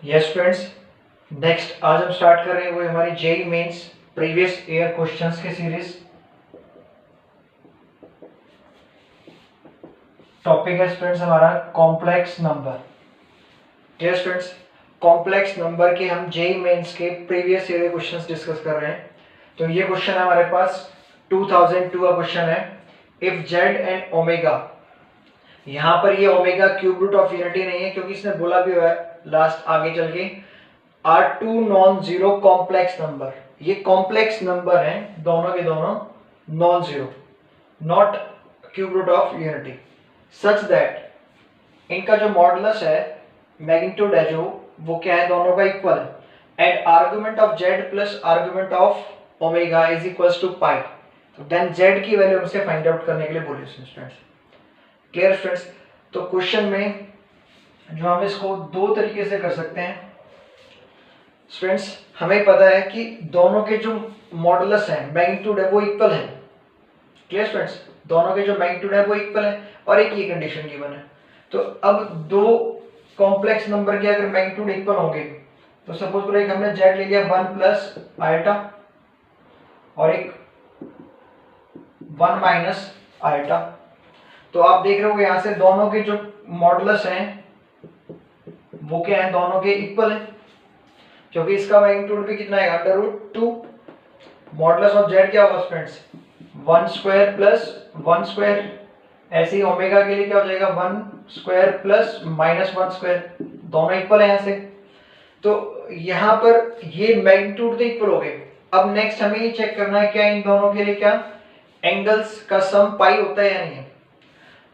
Yes friends, next आज हम start कर रहे हैं वो हमारी JEE Mains previous year questions की सीरीज। टॉपिक है स्टूडेंट्स हमारा complex number. Yes friends, complex number के हम जेईई मेंस के प्रीवियस ईयर क्वेश्चंस डिस्कस कर रहे हैं। तो ये क्वेश्चन है हमारे पास 2002 का क्वेश्चन है। इफ जेड एंड ओमेगा, यहाँ पर ये omega cube root of unity नहीं है क्योंकि इसने बोला भी हुआ है लास्ट आगे चल के are two non zero complex number. ये कॉम्प्लेक्स नंबर हैं दोनों के दोनों non zero, not cube root of unity, such that इनका जो मॉडुलस है मैग्नीट्यूड है जो वो क्या है दोनों का इक्वल है and argument of z plus argument of omega is equals to pi. तो देन जेड की वैल्यू हमसे फाइंड आउट करने के लिए बोली स्टूडेंट्स। Clear students? तो क्वेश्चन में जो हम इसको दो तरीके से कर सकते हैं स्टूडेंट्स। हमें पता है कि दोनों के जो मॉडुलस है मैग्नीट्यूड है वो इक्वल है। Clear students? दोनों के जो मैग्नीट्यूड है वो इक्वल है और एक ये कंडीशन गिवन है। तो अब दो कॉम्प्लेक्स नंबर के अगर मैग्नीट्यूड इक्वल होंगे तो सपोज करो एक हमने जेड ले लिया 1 प्लस आयटा और एक 1 माइनस आयटा। तो आप देख रहे हो यहाँ से दोनों के जो मॉडुलस हैं वो क्या है दोनों के इक्वल है क्योंकि इसका मैग्नीट्यूड भी कितना है √2। मॉडुलस ऑफ जेड क्या होगा स्टूडेंट्स 1 स्क्वायर प्लस 1 स्क्वायर। ऐसे ही ओमेगा के लिए क्या हो जाएगा 1 स्क्वायर प्लस -1 स्क्वायर, दोनों इक्वल है यहाँ से। तो यहाँ पर ये मैग्नीट्यूड तो इक्वल हो गए। अब नेक्स्ट हमें ये चेक करना है क्या इन दोनों के लिए क्या एंगल्स का सम पाई होता है या नहीं है।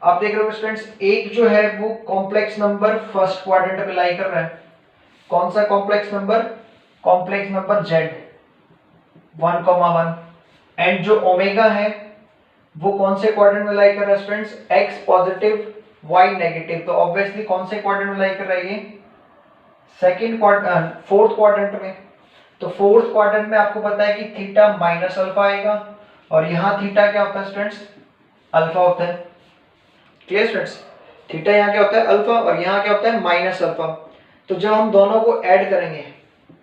आप देख रहे हो स्टूडेंट्स एक जो है वो कॉम्प्लेक्स नंबर फर्स्ट क्वाड्रेंट में लाई कर रहा है। कौन सा complex number? Complex number Z 1,1 and जो ओमेगा है वो कौन से क्वाड्रेंट में लाई कर रहा है students? X positive y negative. तो ऑब्वियसली कौन से क्वाड्रेंट में लाई कर रहा है ये? सेकंड क्वाड्रेंट, फोर्थ क्वाड्रेंट में। तो फोर्थ क्वाड्रेंट में आपको पता है कि थीटा माइनस अल्फा आएगा और यहाँ थीटा क्या होता है स्टूडेंट्स? अल्फा होता है। Clear students? थीटा यहाँ क्या होता है? अल्फा और यहाँ क्या होता है? Minus alpha. तो जब हम दोनों को ऐड करेंगे,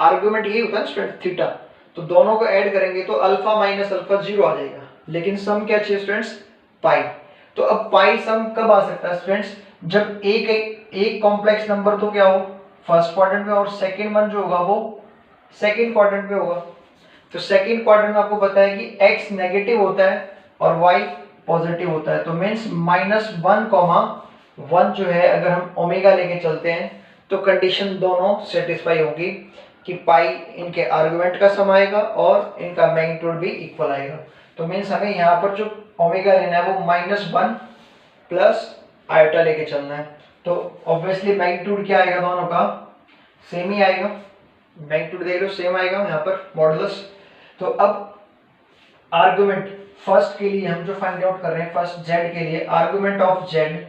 आर्गुमेंट यही होता है स्टूडेंट थीटा, तो दोनों को ऐड करेंगे तो अल्फा माइनस अल्फा 0 आ जाएगा। लेकिन सम क्या चाहिए स्टूडेंट्स? पाई। तो अब पाई सम कब आ सकता है स्टूडेंट्स? जब एक कॉम्प्लेक्स नंबर तो क्या हो फर्स्ट क्वाड्रेंट में और सेकंड वन जो होगा वो सेकंड क्वाड्रेंट में होगा। तो सेकंड क्वाड्रेंट में आपको पता है कि x नेगेटिव होता है और y पॉजिटिव होता है। तो मीन्स -1,1 जो है अगर हम ओमेगा लेके चलते हैं तो कंडीशन दोनों सेटिस्फाई होगी कि पाई इनके आर्गुमेंट का सम आएगा और इनका मैग्नीट्यूड भी इक्वल आएगा। तो मीन्स हमें यहाँ पर जो ओमेगा लेना है वो -1 प्लस आयोटा लेके चलना है। तो ऑब्वियसली मैग्नीट्यूड क्या आएगा दोनों का? सेम ही आएगा। मैग्नीट्यूड देख लो सेम आएगा यहाँ पर मॉडुलस। तो अब आर्गुमेंट फर्स्ट के लिए हम जो फाइंड आउट कर रहे हैं फर्स्ट जेड के लिए argument of z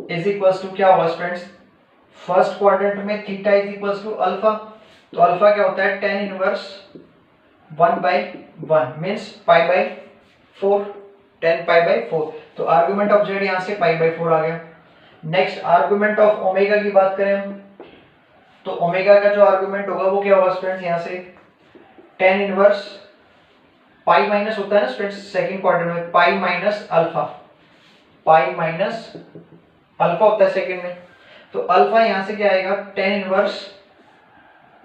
is equals to क्या होगा स्टूडेंट्स? फर्स्ट क्वाड्रेंट में theta is equals to alpha. तो अल्फा क्या होता है? tan inverse 1/1 means π/4, tan π/4। तो आर्गुमेंट ऑफ जेड यहाँ से π/4 आ गया। नेक्स्ट आर्गुमेंट ऑफ ओमेगा की बात करें हम तो ओमेगा का जो आर्गुमेंट होगा वो क्या होगा स्टूडेंट्स? यहाँ से tan इनवर्स पाई माइनस होता है ना स्टूडेंट्स सेकंड क्वाड्रेंट में, pi minus alpha, pi minus alpha होता है सेकंड में। तो अल्फा यहां से क्या आएगा? tan इनवर्स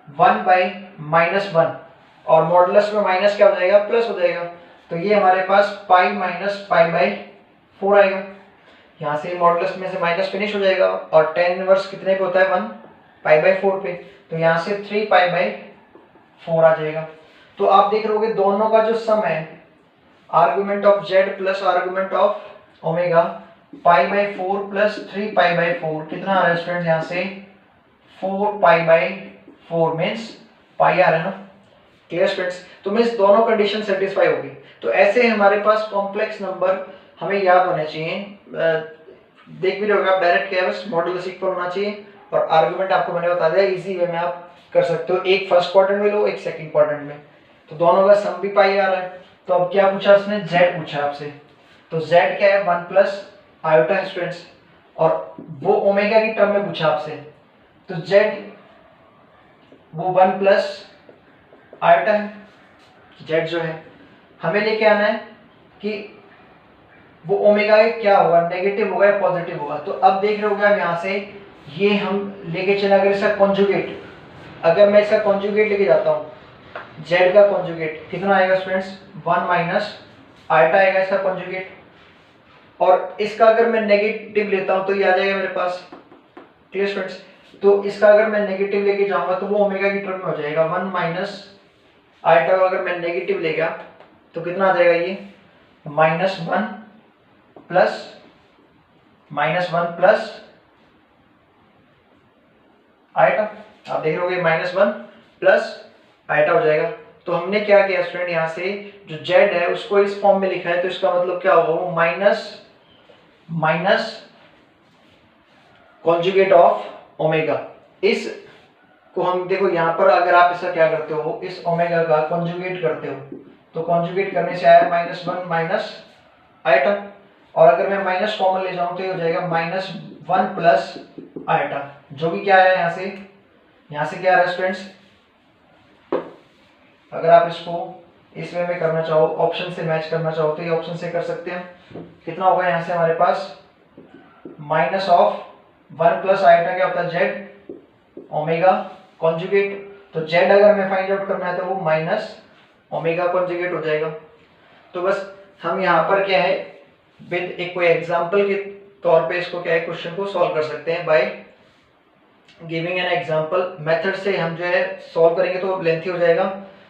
1/-1 और मॉडुलस में माइनस क्या हो जाएगा? प्लस हो जाएगा। तो ये हमारे पास पाई माइनस π/4 आएगा। यहाँ से मॉडुलस में से माइनस फिनिश हो जाएगा और tan इनवर्स कितने पे होता है? 1 π/4 पे। तो यहाँ से 3 π/4 आ जाएगा। तो आप देख रहे होगे दोनों का जो सम है argument of z plus argument of omega π/4 plus 3 π/4 कितना आ रहा है स्टूडेंट्स? यहाँ से 4 π/4 मीन्स पाई आ रहा है ना। Clear students? तो मीन्स दोनों कंडीशन सेटिस्फाई होगी। तो ऐसे हमारे पास कॉम्प्लेक्स नंबर हमें याद होने चाहिए। देख भी रहोगे आप डायरेक्ट क्या है बस मॉडुलस इक्वल होना चाहिए और आर्गुमेंट आपको मैंने बता दिया इजी वे में आप कर सकते हो। एक फर्स्ट क्वाड्रेंट में लो एक सेकंड क्वाड्रेंट में, तो दोनों का सम भी पाई आ रहा है। तो अब क्या पूछा उसने? जेड पूछा आपसे। तो जेड क्या है? 1 प्लस आयोटा है स्टूडेंट्स और वो ओमेगा की टर्म में पूछा आपसे। तो जेड वो 1 प्लस आयटा है। जेड जो है हमें लेके आना है कि वो ओमेगा क्या होगा, नेगेटिव होगा या पॉजिटिव होगा। तो अब देख रहे होगे आप यहाँ से, ये हम लेके चले, अगर इसका कॉन्जुगेट, अगर मैं इसका कॉन्जुगेट लेके जाता हूँ, जेड का कॉन्जुगेट कितना आएगा स्टूडेंट्स, 1 माइनस आयटा आएगा इसका कॉन्जुगेट। और इसका अगर मैं नेगेटिव लेता हूँ तो ये आ जाएगा मेरे पास। Clear students? तो इसका अगर मैं नेगेटिव लेके जाऊंगा तो वो ओमेगा की टर्म में हो जाएगा। 1 माइनस आयटा को अगर मैं नेगेटिव ले गया तो कितना आ जाएगा, ये -1 प्लस आयटा। आप देख रहे हो -1 प्लस आयटा हो जाएगा। तो हमने क्या किया स्टूडेंट, यहाँ से जो जेड है उसको इस फॉर्म में लिखा है, तो इसका मतलब क्या होगा, वो माइनस कॉन्जुगेट ऑफ ओमेगा। इस को हम देखो यहाँ पर, अगर आप इसका क्या करते हो, इस ओमेगा का कॉन्जुगेट करते हो, तो कॉन्जुगेट करने से आया -1 माइनस आयटा। और अगर मैं माइनस कॉमन ले जाऊं तो ये हो जाएगा -1 प्लस आयटा, जो कि क्या है यहाँ से क्या है स्टूडेंट्स, अगर आप इसको इस वे में करना चाहो, ऑप्शन से मैच करना चाहो तो ये ऑप्शन से कर सकते हैं। कितना होगा यहाँ से हमारे पास, माइनस ऑफ 1 प्लस आयटा क्या होता है, जेड ओमेगा कॉन्जुगेट। तो जेड अगर हमें फाइंड आउट करना है तो वो माइनस ओमेगा कॉन्जुगेट हो जाएगा। तो बस हम यहाँ पर क्या है, विद एक कोई एग्जांपल के तौर पे इसको क्या है, क्वेश्चन को सॉल्व कर सकते हैं by giving an example. Method से हम जो है सॉल्व करेंगे तो लेंथी हो जाएगा,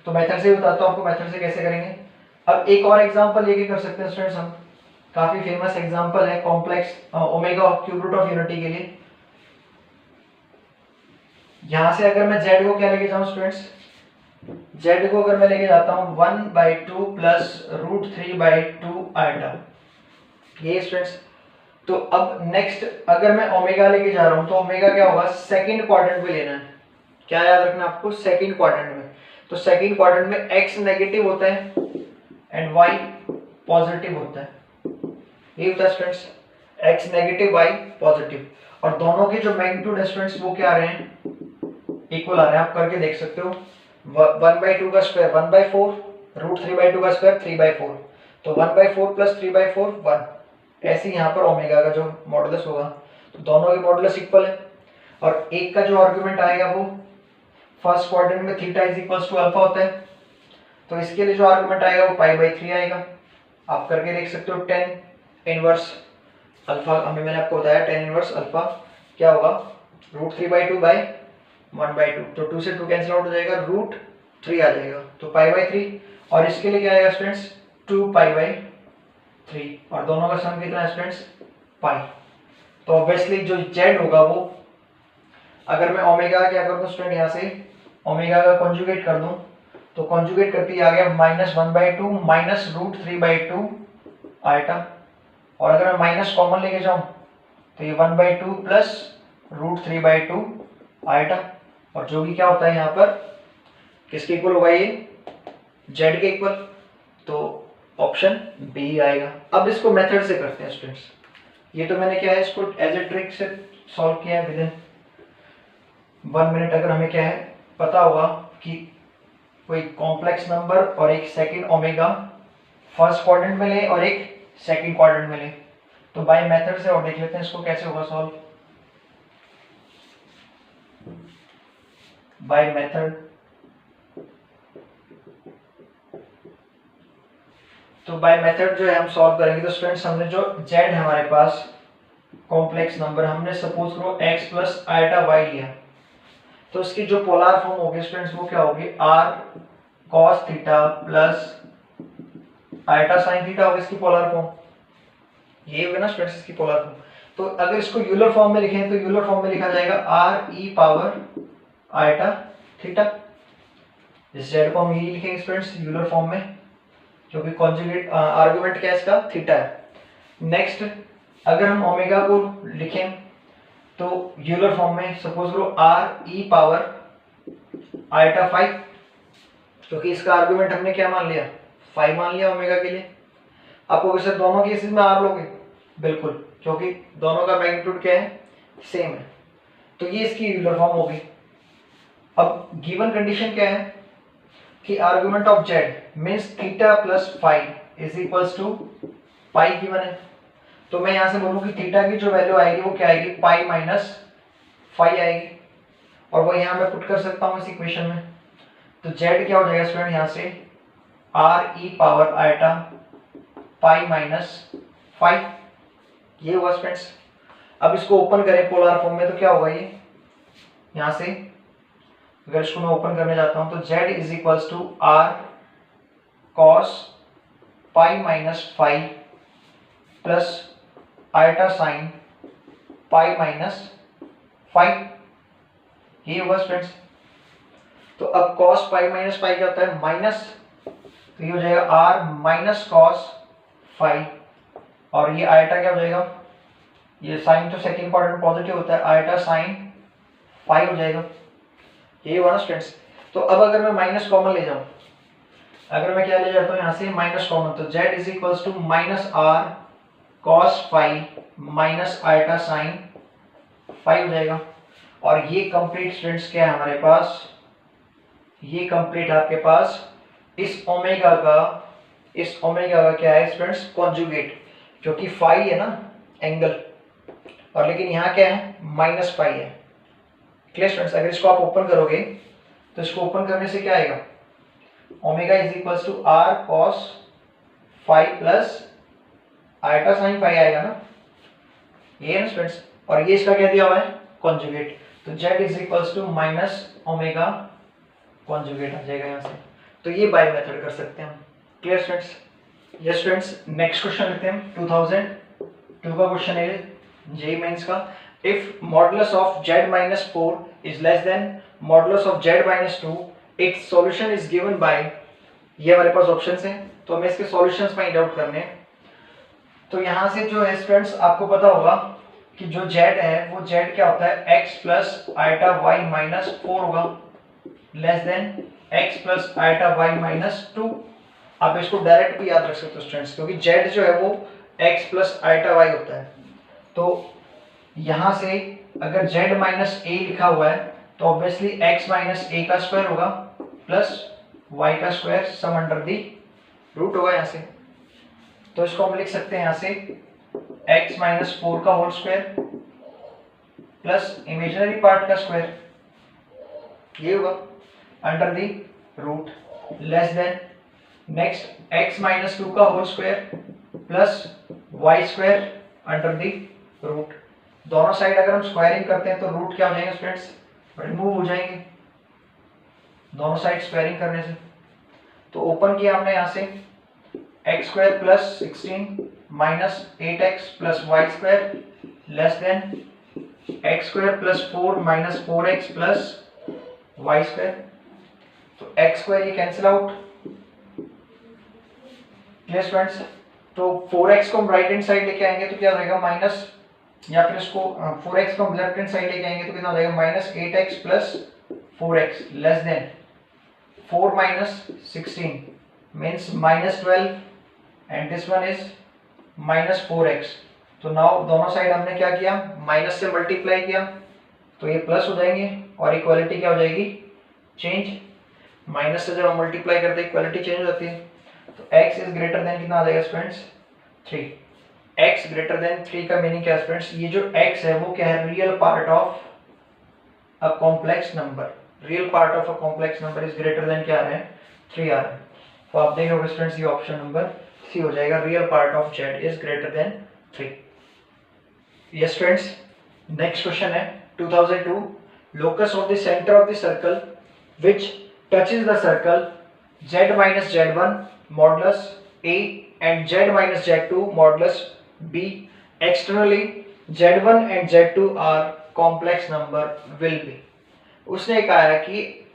तो मेथड से बताता हूँ आपको मेथड से कैसे करेंगे। अब एक और एग्जांपल लेके कर सकते हैं स्टूडेंट्स हम, काफी फेमस एग्जांपल है complex omega cube root of unity के लिए। यहां से अगर मैं z को क्या लेके जाऊं स्टूडेंट्स, z को अगर मैं लेके जाता हूं 1/2 प्लस √3/2 आयटा, ये स्टूडेंट्स। तो अब नेक्स्ट अगर मैं ओमेगा लेके जा रहा हूं तो ओमेगा क्या होगा, सेकंड क्वाड्रेंट में लेना है। क्या याद रखना आपको, सेकंड क्वाड्रेंट में। तो सेकंड क्वाड्रेंट में x नेगेटिव होता है एंड y पॉजिटिव होता है, ये होता है students, x negative y positive. और दोनों के जो मैग्नीट्यूड स्टूडेंट्स वो क्या आ रहे हैं, इक्वल आ रहे हैं। आप करके देख सकते हो, 1/2 का स्क्वायर 1/4, √3/2 का स्क्वायर 3/4, तो 1/4 प्लस 3/4 1। ऐसे यहाँ पर ओमेगा का जो मॉडुलस होगा, तो दोनों के मॉडुलस इक्वल है। और एक का जो आर्गुमेंट आएगा वो फर्स्ट क्वाड्रेंट में theta is equals to alpha होता है, तो इसके लिए जो आर्गुमेंट आएगा वो π/3 आएगा। आप करके देख सकते हो, tan इनवर्स अल्फा, हमें मैंने आपको बताया tan इनवर्स अल्फा क्या होगा, √3/2/1/2, तो 2 से 2 कैंसिल आउट हो जाएगा, √3 आ जाएगा, तो π/3। और इसके लिए क्या आएगा स्टूडेंट्स, 2π/3, और दोनों का सम कितना है स्टूडेंट्स, पाई। तो ऑब्वियसली जो z होगा वो, अगर मैं ओमेगा क्या कर दूं स्टूडेंट, यहाँ से ओमेगा का कॉन्जुगेट कर दूं, तो कॉन्जुगेट करते ही आ गया -1/2 माइनस √3/2 आयटा। और अगर मैं माइनस कॉमन लेके जाऊं तो ये 1/2 प्लस √3/2 आयटा, और जो भी क्या होता है यहाँ पर किसके इक्वल होगा, ये z के इक्वल, तो ऑप्शन बी आएगा। अब इसको मेथड से करते हैं स्टूडेंट्स। ये तो मैंने क्या है, इसको एज ए ट्रिक से सॉल्व किया है विद इन 1 मिनट। अगर हमें क्या है पता होगा कि कोई कॉम्प्लेक्स नंबर और एक सेकंड ओमेगा फर्स्ट क्वाड्रेंट में ले और एक सेकंड क्वाड्रेंट में ले, तो बाय मेथड से और देख लेते हैं इसको कैसे होगा सॉल्व। बाय मेथड, तो बाय मेथड जो है हम सॉल्व करेंगे। तो स्टूडेंट्स हमने जो z है हमारे पास कॉम्प्लेक्स नंबर, हमने सपोज करो x प्लस आयटा y लिया, तो इसकी जो पोलर फॉर्म होगी स्टूडेंट्स वो क्या होगी, r cos theta plus eta sine theta होगी इसकी पोलर फॉर्म, ये होगा ना स्टूडेंट्स इसकी पोलर फॉर्म। तो अगर इसको यूलर फॉर्म में लिखें तो यूलर फॉर्म में लिखा जाएगा r e आयटा थीटा। इस z को हम ये लिखेंगे स्टूडेंट्स यूलर फॉर्म में, क्योंकि कॉन्जुगेट आर्गुमेंट क्या है इसका, थीटा है। नेक्स्ट अगर हम ओमेगा को लिखें तो यूलर फॉर्म में सपोज करो r e आयटा 5, क्योंकि इसका आर्गुमेंट हमने क्या मान लिया, 5 मान लिया ओमेगा के लिए। आपको वैसे दोनों केसेस में r लोगे, बिल्कुल, क्योंकि दोनों का मैग्नीट्यूड क्या है, सेम है। तो ये इसकी यूलर फॉर्म होगी। अब गिवन कंडीशन क्या है कि argument of z means theta plus five is equals to pi given है। तो मैं यहां से बोलूं कि थीटा की जो वैल्यू आएगी वो क्या आएगी, पाई माइनस फाइव आएगी, और वो यहां मैं पुट कर सकता हूं इस इक्वेशन में। तो जेड क्या हो जाएगा स्टूडेंट यहां से r e power iota pi minus five, ये हुआ स्टूडेंट्स। अब इसको ओपन करें पोलर फॉर्म में तो क्या होगा, ये यहां से अगर इसको मैं ओपन करने जाता हूं तो z is equals to r cos pi minus five plus iota sine pi minus five, ये होगा स्टूडेंट्स। तो अब कॉस पाई माइनस फाइव क्या होता है, माइनस, तो ये हो जाएगा आर माइनस कॉस फाइव, और ये आइटा क्या हो जाएगा, ये साइन तो सेकंड क्वाड्रेंट पॉजिटिव होता है, आइटा साइन फाइव हो जाएगा, ये हुआ ना स्टूडेंट्स। तो अब अगर मैं माइनस कॉमन ले जाऊं, अगर मैं क्या ले जाता हूं यहां से माइनस कॉमन, तो z is equals to minus r cos five minus iota sine five हो जाएगा। और ये कंप्लीट स्टूडेंट्स क्या है हमारे पास, ये कंप्लीट आपके पास इस ओमेगा का क्या है स्टूडेंट्स, कॉन्जुगेट, क्योंकि फाइव है ना एंगल, और लेकिन यहाँ क्या है माइनस फाइव है। क्लियर स्टूडेंट्स, अगर इसको आप ओपन करोगे तो इसको ओपन करने से क्या आएगा, omega is equals to r cos five plus iota sine five आएगा ना, ये है ना स्टूडेंट्स। और ये इसका क्या दिया हुआ है, कॉन्जुगेट, तो z is equals to minus omega conjugate आ जाएगा यहाँ से। तो ये बाय मेथड कर सकते हैं हम। Clear students, yes students, next question लेते हैं 2002 का क्वेश्चन है जेईई मेंस का। If modulus of z minus 4 is less than modulus of z minus 2 it's solution is given by, ये हमारे पास ऑप्शंस हैं, तो हमें इसके सॉल्यूशंस फाइंड आउट करने हैं। तो यहाँ से जो है स्टूडेंट्स आपको पता होगा कि जो z है वो z क्या होता है, x plus iota y minus 4 होगा, less than x plus iota y minus 2। आप इसको डायरेक्ट भी याद रख सकते हो स्टूडेंट्स, क्योंकि z जो है वो x प्लस आइटा y होता है। तो यहाँ से अगर z माइनस a लिखा हुआ है तो ऑब्वियसली x माइनस a का स्क्वायर होगा प्लस y का square sum under the root होगा यहाँ से। तो इसको हम लिख सकते हैं यहाँ से x माइनस 4 का whole square plus imaginary part का स्क्वायर, ये होगा under the root, less than next x minus 2 का whole square plus y square under the root. दोनों साइड अगर हम स्क्वायरिंग करते हैं तो रूट क्या हो जाएंगे स्टूडेंट्स, रिमूव हो जाएंगे दोनों साइड स्क्वायरिंग करने से। तो ओपन किया हमने यहाँ से x square plus 16 minus 8x plus y square less than x square plus 4 minus 4x plus y square. तो एक्स स्क्वायर ये कैंसिल आउट, क्लियर स्टूडेंट्स। तो 4x को हम राइट हैंड साइड लेके आएंगे तो क्या हो जाएगा माइनस, या फिर इसको 4x को हम लेफ्ट हैंड साइड लेके आएंगे तो कितना हो जाएगा minus 8x plus 4x less than 4 minus 16 means minus 12 and this one is minus 4x। तो नाउ दोनों साइड हमने क्या किया, माइनस से मल्टीप्लाई किया तो ये प्लस हो जाएंगे और इक्वालिटी क्या हो जाएगी, चेंज। माइनस से जब हम मल्टीप्लाई करते हैं इक्वालिटी चेंज हो जाती है। तो x इज ग्रेटर देन कितना आ जाएगा स्टूडेंट्स 3। x ग्रेटर देन 3 का मीनिंग क्या है स्टूडेंट्स, ये जो x है वो क्या है, real part of a complex number, real part of a complex number is greater than क्या आ रहे हैं 3 आ रहे हैं। तो आप देखोगे स्टूडेंट्स ये ऑप्शन नंबर सी हो जाएगा, real part of z is greater than 3। Yes students, next question है 2002, locus of the centre of the circle which touches the circle z minus z1 modulus a and z minus z2 modulus b, externally z1 and z2 are complex number will be। उसने कहा है कि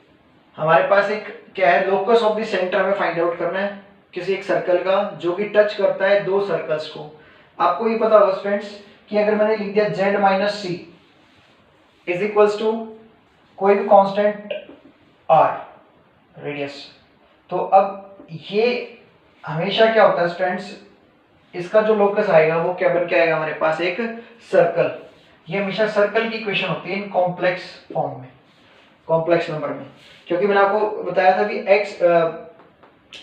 हमारे पास एक क्या है, locus of the centre में फाइंड आउट करना है किसी एक सर्कल का जो कि टच करता है दो सर्कल्स को। आपको ये पता होगा स्टूडेंट्स कि अगर मैंने लिख दिया z minus c is equals to कोई भी कांस्टेंट r रेडियस, तो अब ये हमेशा क्या होता है स्टूडेंट्स, इसका जो लोकस आएगा वो क्या बन के आएगा हमारे पास एक सर्कल। ये हमेशा सर्कल की इक्वेशन होती है इन कॉम्प्लेक्स फॉर्म में, कॉम्प्लेक्स नंबर में, क्योंकि मैंने आपको बताया था कि x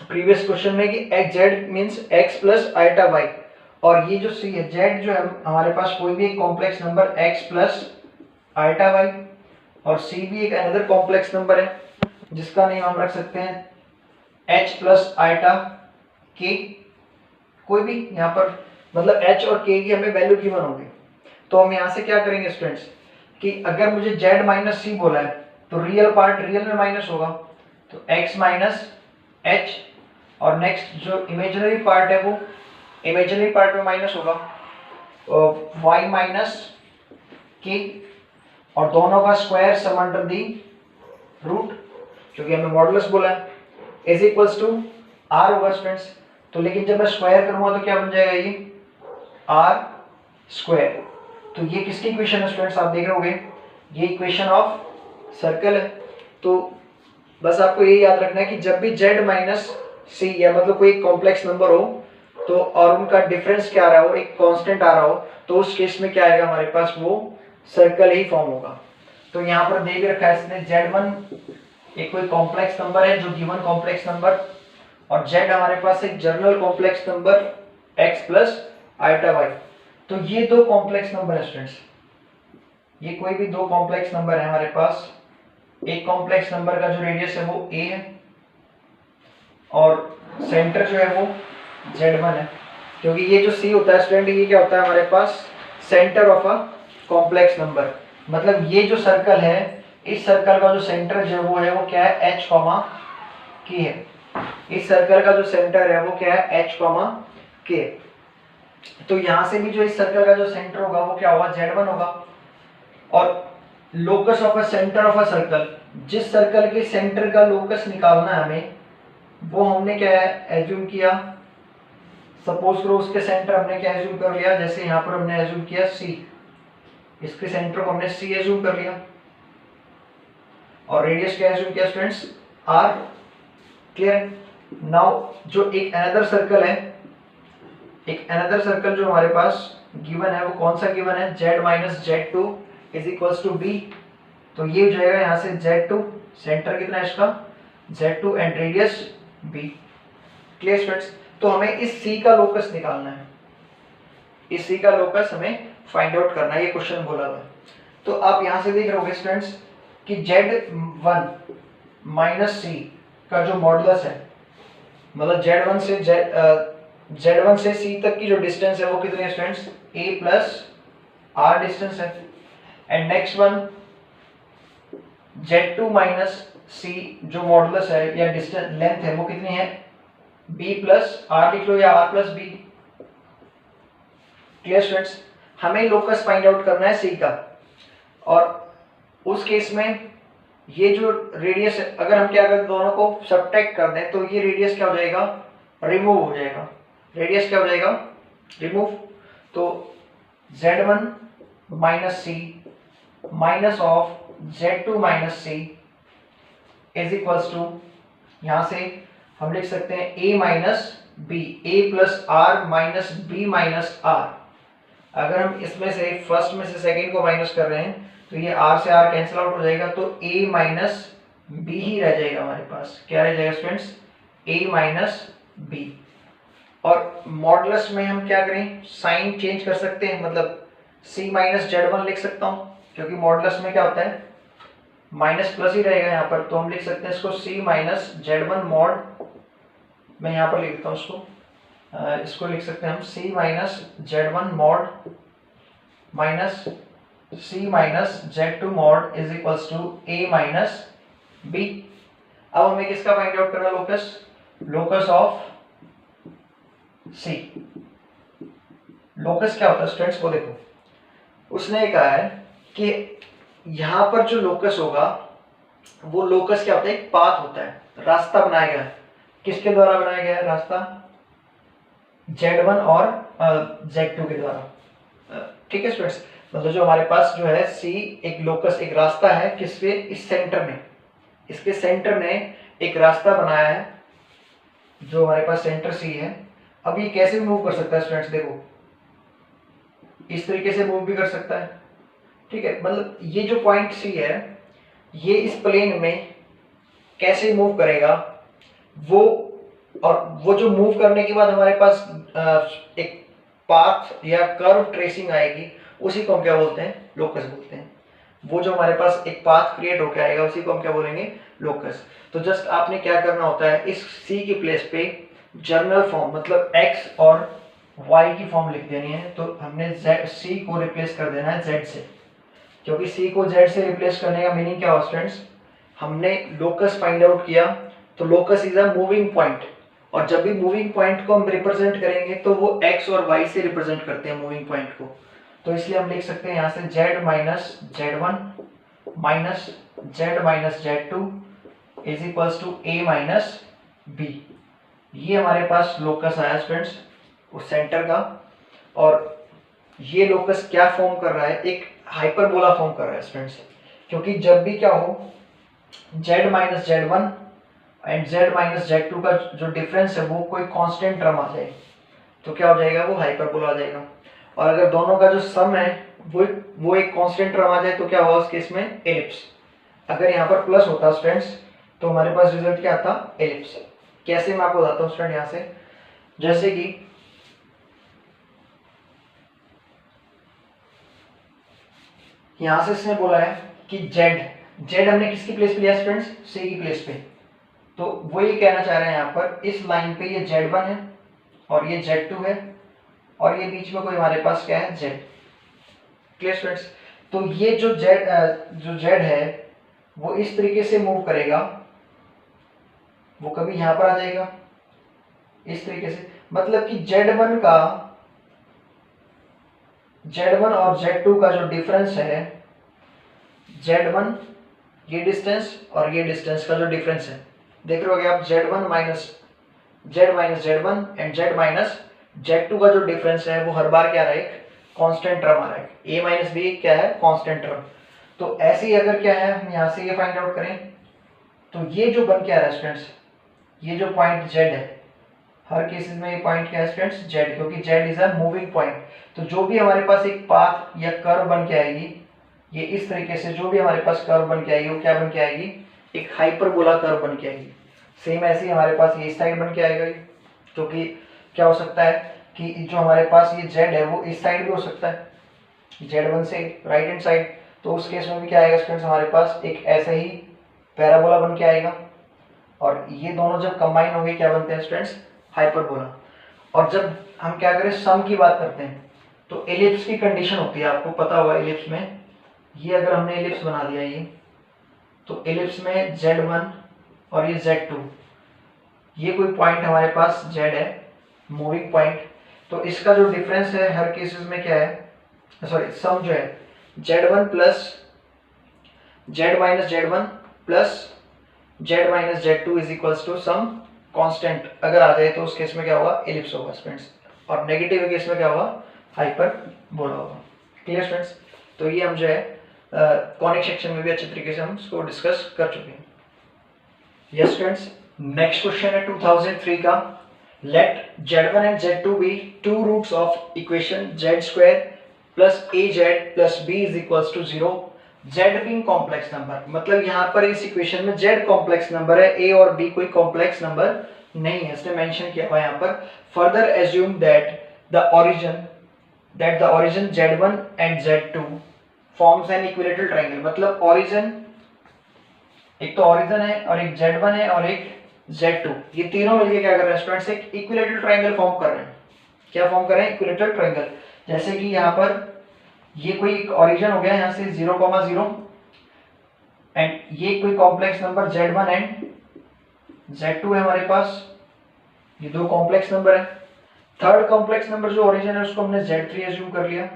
प्रीवियस क्वेश्चन में कि x z means x plus iota y, और ये जो c है z जो है हमारे पास कोई भी एक complex number x plus iota y, और c भी एक अनदर कॉम्प्लेक्स नंबर है जिसका नेम हम रख सकते हैं h प्लस आइटा k। कोई भी यहाँ पर मतलब h और k की हमें वैल्यू गिवन होगी, तो हम यहाँ से क्या करेंगे स्टूडेंट्स कि अगर मुझे z माइनस सी बोला है तो रियल पार्ट रियल में माइनस होगा, तो x माइनस h, और नेक्स्ट जो इमेजिनरी पार्ट है वो इमेजिनरी पार्ट में माइनस होगा y माइनस k, और दोनों का square sum under the root, क्योंकि हमें मॉडुलस बोला है, इज इक्वल्स टू r होगा स्टूडेंट्स। तो लेकिन जब मैं स्क्वायर करूंगा तो क्या बन जाएगा ये r स्क्वायर। तो ये किसकी इक्वेशन है स्टूडेंट्स, आप देख रहे होंगे ये इक्वेशन ऑफ सर्कल है। तो बस आपको ये याद रखना है कि जब भी z माइनस सी या मतलब कोई कॉम्प्लेक्स नंबर हो तो और उनका डिफरेंस क्या आ रहा हो, एक कांस्टेंट आ रहा हो, तो उस केस में क्या आएगा हमारे पास, वो सर्कल ही फॉर्म होगा। तो यहाँ पर दे भी रखा है इसने z1 एक कोई कॉम्प्लेक्स नंबर है जो गिवन कॉम्प्लेक्स नंबर, और z हमारे पास एक general complex number x plus iota y। तो ये दो कॉम्प्लेक्स नंबर है स्टूडेंट्स, ये कोई भी दो कॉम्प्लेक्स नंबर है हमारे पास। एक कॉम्प्लेक्स नंबर का जो रेडियस है वो a है और सेंटर जो है वो z1 है, क्योंकि ये जो c होता है स्टूडेंट ये क्या होता है हमारे पास centre of a complex number. मतलब ये जो सर्कल है इस सर्कल का जो सेंटर जो वो क्या है h k है। इस सर्कल का जो सेंटर है वो क्या है h k। तो यहां से भी जो इस सर्कल का जो सेंटर होगा वो क्या होगा z1 होगा। और locus of a centre of a circle, जिस सर्कल के सेंटर का लोकस निकालना है हमें वो हमने क्या है एज्यूम किया, सपोज करो उसके सेंटर हमने क्या एज्यूम कर लिया, जैसे यहाँ पर हमने एज्यूम किया c, इसके सेंटर को हमने c एज्यूम कर लिया, और रेडियस क्या एज्यूम किया स्टूडेंट्स r। क्लियर है। नाउ जो एक अनदर सर्कल है, एक अनदर सर्कल जो हमारे पास गिवन है वो कौन सा गिवन है, z minus z2 is equals to b। तो ये हो जाएगा यहाँ से z2, सेंटर कितना है इसका z2 and radius b। Clear students. तो हमें इस c का लोकस निकालना है, इस c का लोकस हमें फाइंड आउट करना है, ये क्वेश्चन बोला हुआ है। तो आप यहाँ से देख रहे होगे स्टूडेंट्स कि z1 माइनस c का जो मॉडुलस है, मतलब z1 से c तक की जो डिस्टेंस है वो कितनी है students a plus r distance है। And next one z2 minus c जो मॉडुलस है या डिस्टेंस लेंथ है वो कितनी है b प्लस r, लिख लो या r plus b। Clear students. हमें लोकस फाइंड आउट करना है c का, और उस केस में ये जो रेडियस है अगर हम क्या करें दोनों को सबट्रैक्ट कर दें तो ये रेडियस क्या हो जाएगा, रिमूव हो जाएगा। रेडियस क्या हो जाएगा, रिमूव। तो z1 minus c minus of z2 minus c is equals to, यहां से हम लिख सकते हैं a minus b, a plus r minus b minus r. अगर हम इसमें से फर्स्ट में से सेकंड को माइनस कर रहे हैं तो ये r से r कैंसिल आउट हो जाएगा, तो a माइनस बी ही रह जाएगा हमारे पास। क्या रह जाएगा स्टूडेंट्स, a माइनस बी। और मॉडुलस में हम क्या करें, साइन चेंज कर सकते हैं, मतलब c माइनस z1 लिख सकता हूं, क्योंकि मॉडुलस में क्या होता है माइनस प्लस ही रहेगा यहाँ पर, तो हम लिख सकते हैं इसको c माइनस z1 मॉड, मैं यहाँ पर लिख देता हूँ इसको लिख सकते हैं हम c minus z1 mod minus c minus z2 mod is equals to a minus b। अब हमें किसका फाइंड आउट करना, locus, locus of c। Locus क्या होता है स्टूडेंट्स, को देखो उसने कहा है कि यहां पर जो लोकस होगा वो लोकस क्या होता है, एक पाथ होता है, रास्ता बनाया गया है। किसके द्वारा बनाया गया है रास्ता, z1 और z2 के द्वारा। ठीक है स्टूडेंट्स, मतलब जो हमारे पास जो है c एक लोकस, एक रास्ता है किसपे, इस सेंटर में, इसके सेंटर ने एक रास्ता बनाया है जो हमारे पास सेंटर c है। अब ये कैसे मूव कर सकता है स्टूडेंट्स, देखो इस तरीके से मूव भी कर सकता है, ठीक है, मतलब ये जो पॉइंट सी है ये इस प्लेन में कैसे मूव करेगा वो, और वो जो मूव करने के बाद हमारे पास एक पाथ या कर्व ट्रेसिंग आएगी, उसी को हम क्या बोलते हैं, लोकस बोलते हैं। वो जो हमारे पास एक पाथ क्रिएट होकर आएगा उसी को हम क्या बोलेंगे, लोकस। तो जस्ट आपने क्या करना होता है, इस सी की प्लेस पे जर्नल फॉर्म मतलब एक्स और वाई की फॉर्म लिख देनी है। तो हमने सी को रिप्लेस कर देना है जेड से, क्योंकि सी को जेड से रिप्लेस करने का मीनिंग क्या हुआ स्टूडेंट्स, हमने लोकस फाइंड आउट किया। तो locus is a moving point, और जब भी मूविंग पॉइंट को हम रिप्रेजेंट करेंगे तो वो एक्स और वाई से रिप्रेजेंट करते हैं मूविंग पॉइंट को। तो इसलिए हम लिख सकते हैं यहाँ से z minus z one minus z two is equals to a minus b. ये हमारे पास लोकस आया स्टूडेंट्स उस सेंटर का, और ये लोकस क्या फॉर्म कर रहा है, एक हाइपरबोला फॉर्म कर रहा है स्टूडेंट्स। क्योंकि जब भी क्या हो, z minus z one and z minus z two का जो डिफरेंस है वो कोई कांस्टेंट टर्म आ जाए तो क्या हो जाएगा, वो हाइपरबोला आ जाएगा। और अगर दोनों का जो सम है वो एक कांस्टेंट टर्म आ जाए तो क्या होगा उस केस में, एलिप्स। अगर यहाँ पर प्लस होता स्टूडेंट्स तो हमारे पास रिजल्ट क्या आता, एलिप्स। कैसे मैं आपको बताता हूँ स्टूडेंट यहाँ से, जैसे कि यहाँ से इसने बोला है कि जेड हमने किसकी प्लेस पे लिया स्टूडेंट्स, सी की प्लेस पे। तो वो ये कहना चाह रहे हैं यहाँ पर इस लाइन पे ये z1 है और ये z2 है और ये बीच में कोई हमारे पास क्या है, z। Clear students. तो ये जो z है वो इस तरीके से मूव करेगा, वो कभी यहाँ पर आ जाएगा इस तरीके से। मतलब कि z1 और z2 का जो डिफरेंस है, z1 ये डिस्टेंस और ये डिस्टेंस का जो डिफरेंस है, देख रहे होगे आप, z1 minus z1 and z minus z2 का जो डिफरेंस है वो हर बार क्या रहा है, एक कांस्टेंट टर्म आ रहा है। a माइनस बी क्या है, कांस्टेंट टर्म। तो ऐसे ही अगर क्या है हम यहाँ से ये फाइंड आउट करें तो ये जो बन के आ रहा है स्टूडेंट्स, ये जो पॉइंट z है, हर केसेस में ये पॉइंट क्या है स्टूडेंट्स, z, क्योंकि z is a moving point. तो जो भी हमारे पास एक पाथ या कर्व बन के आएगी, ये इस तरीके से जो भी हमारे पास कर्व बन के आएगी वो क्या बन के आएगी, एक हाइपरबोला कर्व बन के आएगी। सेम ऐसे ही हमारे पास ये इस साइड बन के आएगा, जो कि क्या हो सकता है कि जो हमारे पास ये z है वो इस साइड भी हो सकता है, z1 से राइट हैंड साइड। तो उस केस में भी क्या आएगा स्टूडेंट्स, हमारे पास एक ऐसा ही पैराबोला बन के आएगा, और ये दोनों जब कंबाइन होंगे क्या बनते हैं स्टूडेंट्स, हाइपरबोला। और जब हम क्या करें, सम की बात करते हैं तो एलिप्स की कंडीशन होती है, आपको पता होगा एलिप्स में, ये अगर हमने एलिप्स बना दिया ये, तो एलिप्स में z1 और ये z2, ये कोई पॉइंट हमारे पास z है, मूविंग पॉइंट। तो इसका जो डिफरेंस है हर केसेस में क्या है, सॉरी सम जो है, z1 plus z minus z1 plus z minus z2 is equals to sum constant अगर आ जाए तो उस केस में क्या होगा, एलिप्स होगा स्टूडेंट्स। और नेगेटिव केस में क्या होगा, हाइपरबोला होगा। Clear students. तो ये हम जो है कॉनिक सेक्शन में भी अच्छे तरीके से हम इसको डिस्कस कर चुके हैं। यस स्टूडेंट्स, नेक्स्ट क्वेश्चन है 2003 का, let z1 and z2 B two roots of equation z square plus az plus b is equals to 0, z being complex number. मतलब यहाँ पर इस इक्वेशन में z कॉम्प्लेक्स नंबर है, a और b कोई कॉम्प्लेक्स नंबर नहीं है, इसने मेंशन किया हुआ यहाँ पर। Further assume that the origin z1 and z2 forms an equilateral triangle. मतलब ओरिजिन, एक तो ओरिजिन है और एक z1 है और एक z2, ये तीनों मिलके क्या कर रहे हैं स्टूडेंट्स, एक इक्विलेटरल ट्रायंगल फॉर्म कर रहे हैं। क्या फॉर्म कर रहे हैं, इक्विलेटरल ट्रायंगल। जैसे कि यहाँ पर ये कोई एक ओरिजिन हो गया यहाँ से 0,0 एंड ये कोई complex number z1 and z2 है हमारे पास, ये दो कॉम्प्लेक्स नंबर है। थर्ड कॉम्प्लेक्स नंबर जो ओरिजिन है उसको हमने z3 एज्यूम कर लिया,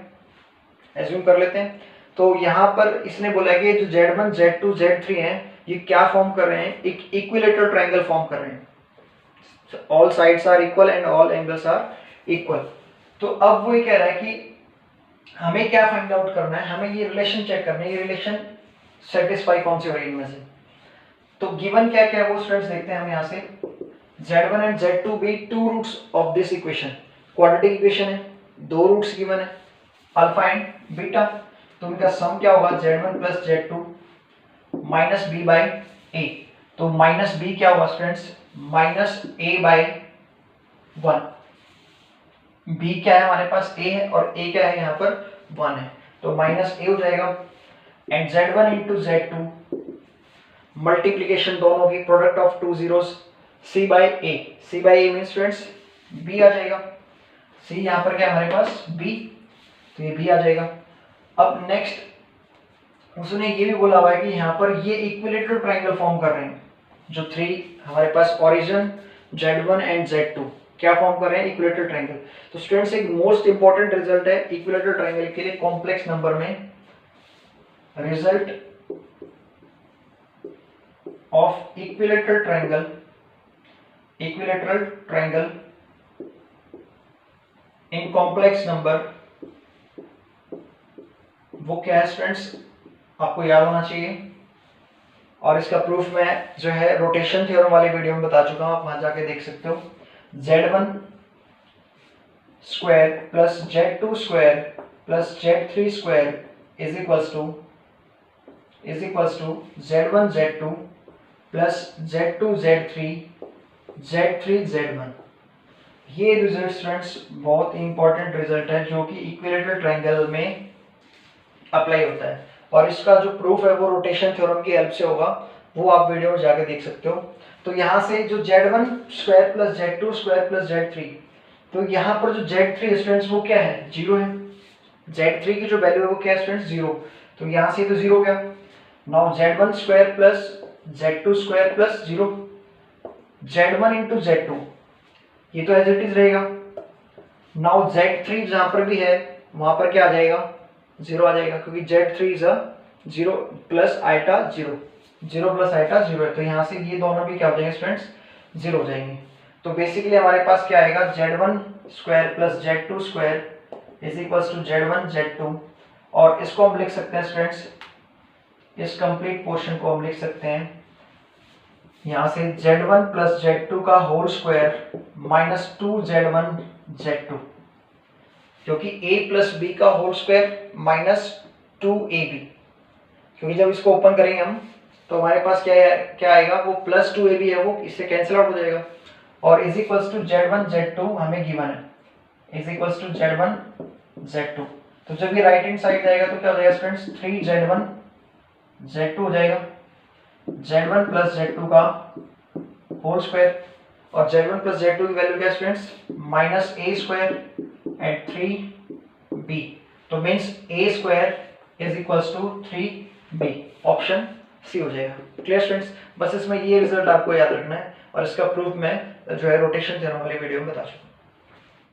एज्यूम कर लेते हैं। तो यहाँ पर इसने बोला कि जो z1 z2 z3 है ये क्या फॉर्म कर रहे हैं, एक इक्विलेटरल ट्रायंगल फॉर्म कर रहे हैं। All sides are equal and all angles are equal. तो अब वो ये कह रहा है कि हमें क्या फाइंड आउट करना है, हमें ये रिलेशन चेक करना है, ये रिलेशन सेटिस्फाई कौन से हो रही है इनमें से। तो गिवन क्या क्या है वो स्टूडेंट्स देखते हैं हम यहाँ से, z1 and z2 B two roots of this equation, quadratic equation है, दो रूट्स गिवन है, अल्फा एंड बीटा। तो इनका सम क्या होगा, Z1 plus Z2 minus b by a. तो माइनस बी क्या होगा students, minus a by 1। B क्या है हमारे पास, ए है, और ए क्या है यहाँ पर 1 है, तो माइनस ए हो जाएगा। And Z1 into Z2 multiplication दोनों की, product of two zeros, c by a. C by a mean students b आ जाएगा। सी यहाँ पर क्या है हमारे पास, बी, तो ये बी आ जाएगा। अब नेक्स्ट उसने ये भी बोला हुआ है कि यहाँ पर ये इक्विलेटरल ट्रायंगल फॉर्म कर रहे हैं, जो थ्री हमारे पास ओरिजिन Z1 एंड Z2 क्या फॉर्म कर रहे हैं, इक्विलेटरल ट्रायंगल। तो स्टूडेंट्स एक मोस्ट इंपॉर्टेंट रिजल्ट है इक्विलेटरल ट्रायंगल के लिए कॉम्प्लेक्स नंबर में, result of equilateral triangle in complex number, वो क्या है स्टूडेंट्स, आपको याद होना चाहिए। और इसका प्रूफ मैं जो है रोटेशन थ्योरम वाले वीडियो में बता चुका हूं, आप वहां जाके देख सकते हो। Z1 square plus Z2 square plus Z3 square is equals to Z1 Z2 plus Z2 Z3 Z3 Z1। ये रिजल्ट स्टूडेंट्स बहुत इंपॉर्टेंट रिजल्ट है जो कि इक्विलेटरल ट्रायंगल में अप्लाई होता है, और इसका जो प्रूफ है वो रोटेशन थ्योरम की हेल्प से होगा, वो आप वीडियो में जाके देख सकते हो। तो यहाँ से जो Z1 square plus Z2 square plus Z3, तो यहाँ पर जो Z3 स्टूडेंट्स वो क्या है, जीरो है। Z3 की जो वैल्यू है वो क्या है स्टूडेंट्स, जीरो, तो यहाँ से तो जीरो हो गया। Now Z1 square plus Z2 square plus zero, Z1 into Z2 ये तो एज इट इज रहेगा। नाउ Z3 जहां पर भी है वहां पर क्या आ जाएगा, जीरो आ जाएगा, क्योंकि Z3 is a zero plus iota zero, zero plus iota zero है, तो यहाँ से ये दोनों भी क्या हो जाएंगे स्टूडेंट्स, जीरो हो जाएंगे। तो बेसिकली हमारे पास क्या आएगा, Z1 square plus Z2 square is equals to Z1 Z2, और इसको हम लिख सकते हैं स्टूडेंट्स, इस कंप्लीट पोर्शन को हम लिख सकते हैं यहाँ से Z1 प्लस Z2 का whole square minus 2Z1 Z2, क्योंकि a प्लस बी का होल स्क्वायर माइनस 2ab, क्योंकि जब इसको ओपन करेंगे हम तो हमारे पास क्या आएगा, वो प्लस 2ab है, वो इससे कैंसिल आउट हो जाएगा, और is equals to Z1 Z2 हमें गिवन है, is equals to Z1 Z2। तो जब ये राइट हैंड साइड जाएगा तो क्या हो जाएगा स्टूडेंट्स, 3Z1 Z2 हो जाएगा, Z1 प्लस Z2 का होल स्क्वायर, और Z1 प्लस Z2 की वैल्यू क्या है students, minus a square and 3b, तो means a square is equals to 3b, option c हो जाएगा। क्लियर स्टूडेंट्स, बस इसमें ये रिजल्ट आपको याद रखना है, और इसका प्रूफ मैं जो है रोटेशन थ्योरम वाले वीडियो में बता चुका हूं।